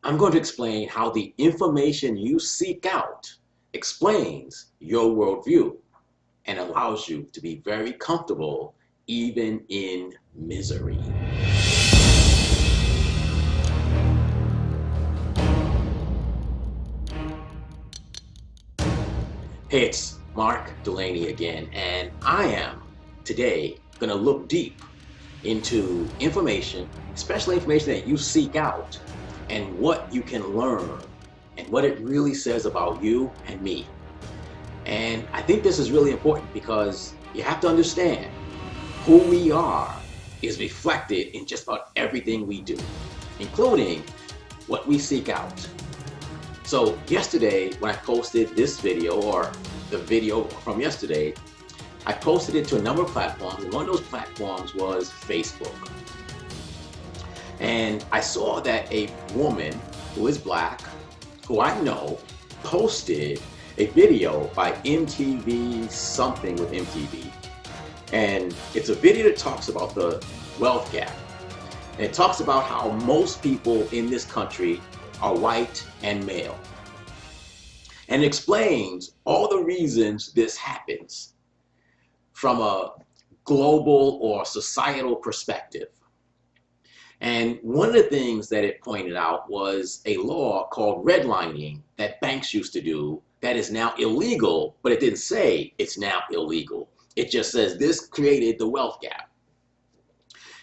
I'm going to explain how the information you seek out explains your worldview and allows you to be very comfortable even in misery. Hey, it's Mark Delaney again, and I am today going to look deep into information, especially information that you seek out, and what you can learn, and what it really says about you and me. And I think this is really important because you have to understand who we are is reflected in just about everything we do, including what we seek out. So yesterday, when I posted this video, or the video from yesterday, I posted it to a number of platforms, and one of those platforms was Facebook. And I saw that a woman who is black, who I know, posted a video by MTV, something with MTV. And it's a video that talks about the wealth gap. And it talks about how most people in this country are white and male. And it explains all the reasons this happens from a global or societal perspective. And one of the things that it pointed out was a law called redlining that banks used to do that is now illegal, but it didn't say it's now illegal. It just says this created the wealth gap.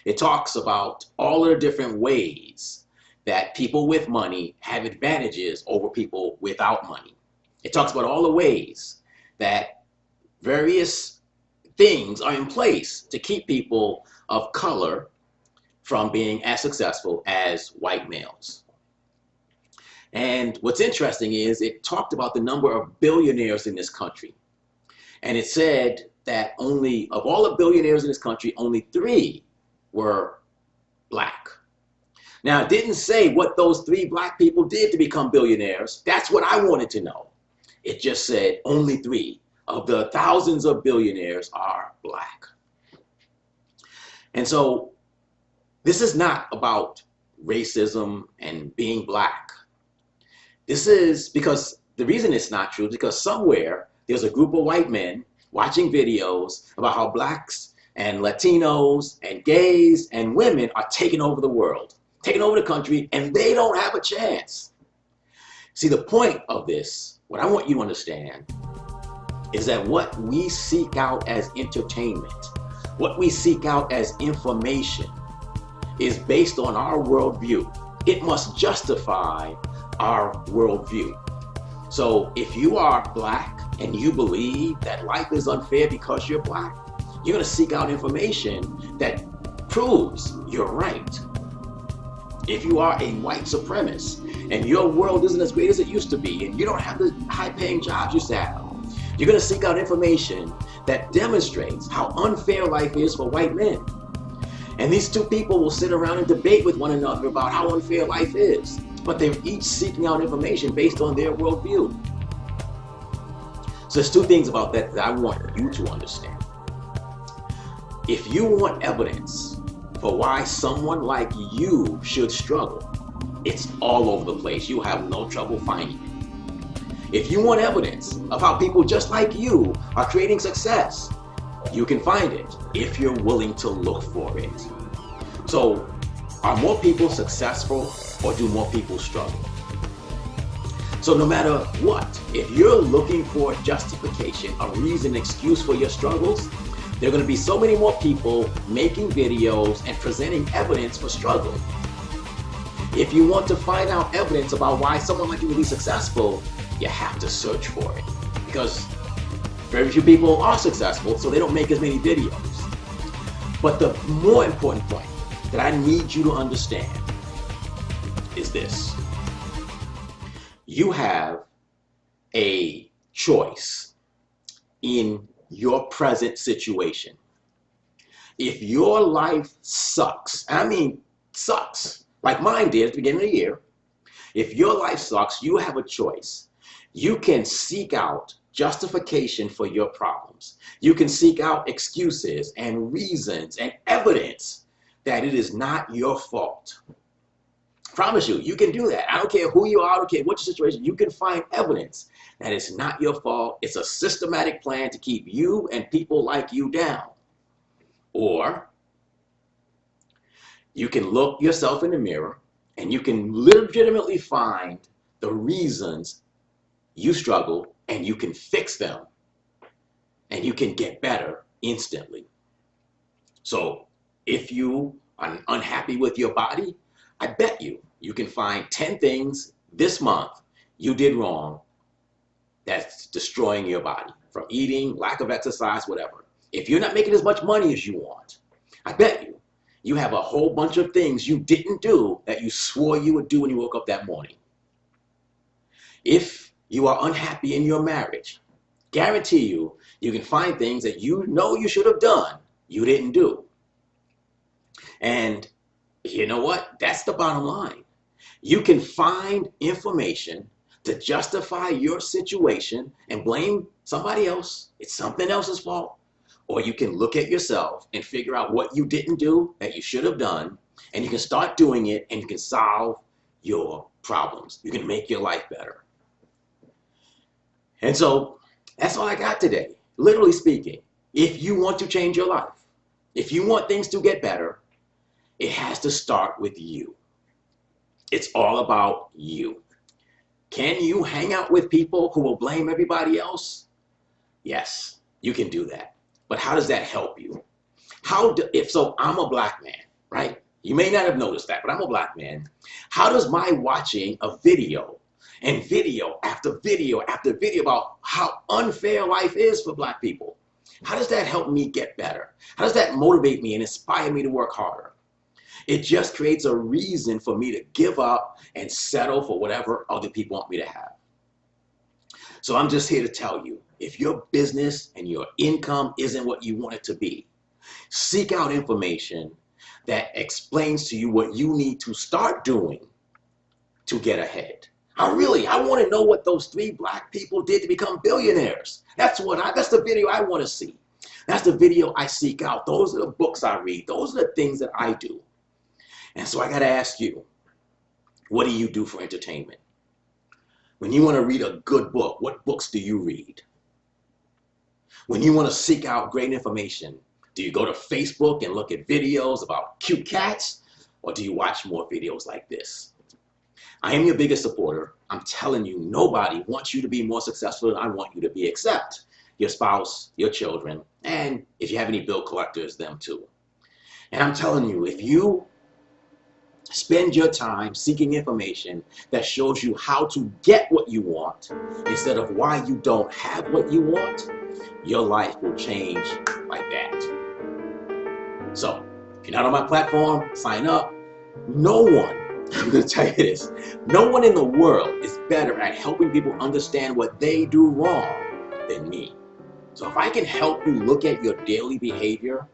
It talks about all of the different ways that people with money have advantages over people without money. It talks about all the ways that various things are in place to keep people of color from being as successful as white males. And what's interesting is it talked about the number of billionaires in this country. And it said that only, of all the billionaires in this country, only 3 were black. Now, it didn't say what those 3 black people did to become billionaires. That's what I wanted to know. It just said only 3 of the thousands of billionaires are black. And so this is not about racism and being black. This is because the reason it's not true is because somewhere there's a group of white men watching videos about how blacks and Latinos and gays and women are taking over the world, taking over the country, and they don't have a chance. See, the point of this, what I want you to understand, is that what we seek out as entertainment, what we seek out as information, is based on our worldview. It must justify our worldview. So if you are black and you believe that life is unfair because you're black, you're going to seek out information that proves you're right. If you are a white supremacist and your world isn't as great as it used to be and you don't have the high-paying jobs you used to have, you're going to seek out information that demonstrates how unfair life is for white men. And these 2 people will sit around and debate with one another about how unfair life is, but they're each seeking out information based on their worldview. So there's 2 things about that I want you to understand. If you want evidence for why someone like you should struggle, it's all over the place. You have no trouble finding it. If you want evidence of how people just like you are creating success, you can find it if you're willing to look for it. So, are more people successful or do more people struggle? So no matter what, if you're looking for justification, a reason, excuse for your struggles, there are going to be so many more people making videos and presenting evidence for struggle. If you want to find out evidence about why someone like you will be successful, you have to search for it, because very few people are successful, so they don't make as many videos. But the more important point that I need you to understand is this. You have a choice in your present situation. If your life sucks, I mean sucks, like mine did at the beginning of the year, if your life sucks, you have a choice. You can seek out justification for your problems. You can seek out excuses and reasons and evidence that it is not your fault. Promise you, you can do that. I don't care who you are, I don't care what your situation, you can find evidence that it's not your fault. It's a systematic plan to keep you and people like you down. Or you can look yourself in the mirror and you can legitimately find the reasons you struggle and you can fix them and you can get better instantly. So if you are unhappy with your body, I bet you can find 10 things this month you did wrong that's destroying your body, from eating, lack of exercise, whatever. If you're not making as much money as you want, I bet you have a whole bunch of things you didn't do that you swore you would do when you woke up that morning. If you are unhappy in your marriage, guarantee you can find things that you know you should have done, you didn't do. And you know what? That's the bottom line. You can find information to justify your situation and blame somebody else. It's something else's fault. Or you can look at yourself and figure out what you didn't do that you should have done, and you can start doing it and you can solve your problems. You can make your life better. And so that's all I got today. Literally speaking, if you want to change your life, if you want things to get better, it has to start with you. It's all about you. Can you hang out with people who will blame everybody else? Yes, you can do that. But how does that help you? If so, I'm a black man, right? You may not have noticed that, but I'm a black man. How does my watching a video and video after video after video about how unfair life is for black people, how does that help me get better? How does that motivate me and inspire me to work harder? It just creates a reason for me to give up and settle for whatever other people want me to have. So I'm just here to tell you, if your business and your income isn't what you want it to be, seek out information that explains to you what you need to start doing to get ahead. I want to know what those 3 black people did to become billionaires. That's the video I want to see. That's the video I seek out. Those are the books I read. Those are the things that I do. And so I got to ask you, what do you do for entertainment? When you want to read a good book, what books do you read? When you want to seek out great information, do you go to Facebook and look at videos about cute cats? Or do you watch more videos like this? I am your biggest supporter. I'm telling you, nobody wants you to be more successful than I want you to be, except your spouse, your children, and if you have any bill collectors, them too. And I'm telling you, if you spend your time seeking information that shows you how to get what you want instead of why you don't have what you want, your life will change like that. So, if you're not on my platform, sign up. No one, I'm going to tell you this, no one in the world is better at helping people understand what they do wrong than me. So if I can help you look at your daily behavior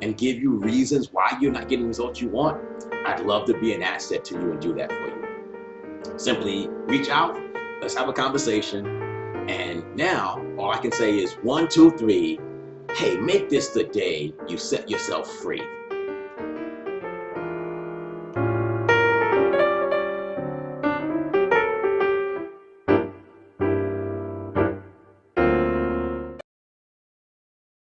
and give you reasons why you're not getting the results you want, I'd love to be an asset to you and do that for you. Simply reach out, let's have a conversation, and now all I can say is 1, 2, 3, hey, make this the day you set yourself free.